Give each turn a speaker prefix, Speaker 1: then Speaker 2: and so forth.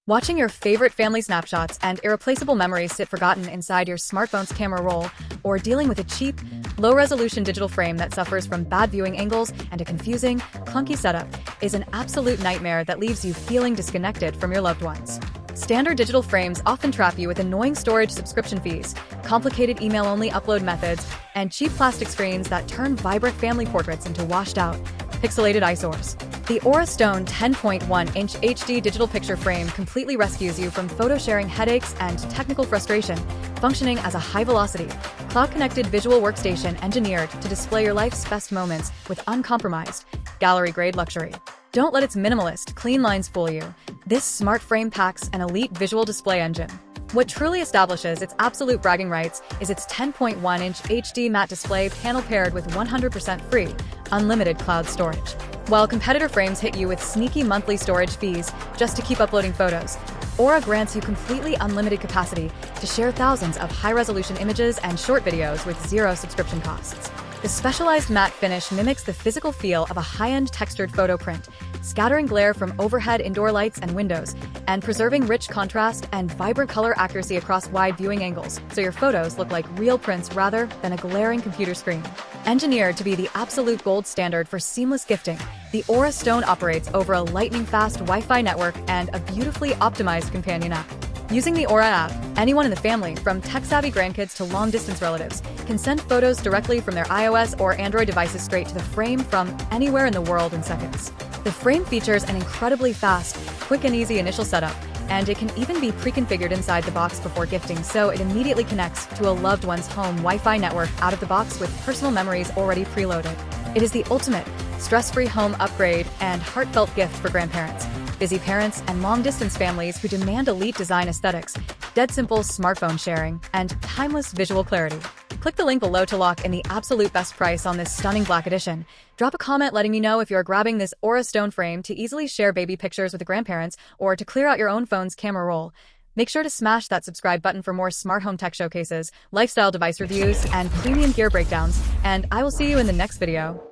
Speaker 1: Watching your favorite family snapshots and irreplaceable memories sit forgotten inside your smartphone's camera roll, or dealing with a cheap, low-resolution digital frame that suffers from bad viewing angles and a confusing, clunky setup is an absolute nightmare that leaves you feeling disconnected from your loved ones. Standard digital frames often trap you with annoying storage subscription fees, complicated email-only upload methods, and cheap plastic screens that turn vibrant family portraits into washed-out, pixelated eyesores. The Aura Stone 10.1-inch HD digital picture frame completely rescues you from photo sharing headaches and technical frustration, functioning as a high-velocity, cloud-connected visual workstation engineered to display your life's best moments with uncompromised, gallery-grade luxury. Don't let its minimalist, clean lines fool you. This smart frame packs an elite visual display engine. What truly establishes its absolute bragging rights is its 10.1-inch HD matte display panel paired with 100% free, unlimited cloud storage. While competitor frames hit you with sneaky monthly storage fees just to keep uploading photos, Aura grants you completely unlimited capacity to share thousands of high-resolution images and short videos with zero subscription costs. The specialized matte finish mimics the physical feel of a high-end textured photo print, scattering glare from overhead indoor lights and windows, and preserving rich contrast and vibrant color accuracy across wide viewing angles, so your photos look like real prints rather than a glaring computer screen. Engineered to be the absolute gold standard for seamless gifting, the Aura Stone operates over a lightning-fast Wi-Fi network and a beautifully optimized companion app. Using the Aura app, anyone in the family, from tech-savvy grandkids to long-distance relatives, can send photos directly from their iOS or Android devices straight to the frame from anywhere in the world in seconds. The frame features an incredibly fast, quick and easy initial setup, and it can even be pre-configured inside the box before gifting, so it immediately connects to a loved one's home Wi-Fi network out of the box with personal memories already preloaded. It is the ultimate, stress-free home upgrade and heartfelt gift for grandparents, busy parents, and long-distance families who demand elite design aesthetics, dead simple smartphone sharing, and timeless visual clarity. Click the link below to lock in the absolute best price on this stunning black edition. Drop a comment letting me know if you're grabbing this Aura Stone frame to easily share baby pictures with the grandparents or to clear out your own phone's camera roll. Make sure to smash that subscribe button for more smart home tech showcases, lifestyle device reviews, and premium gear breakdowns, and I will see you in the next video.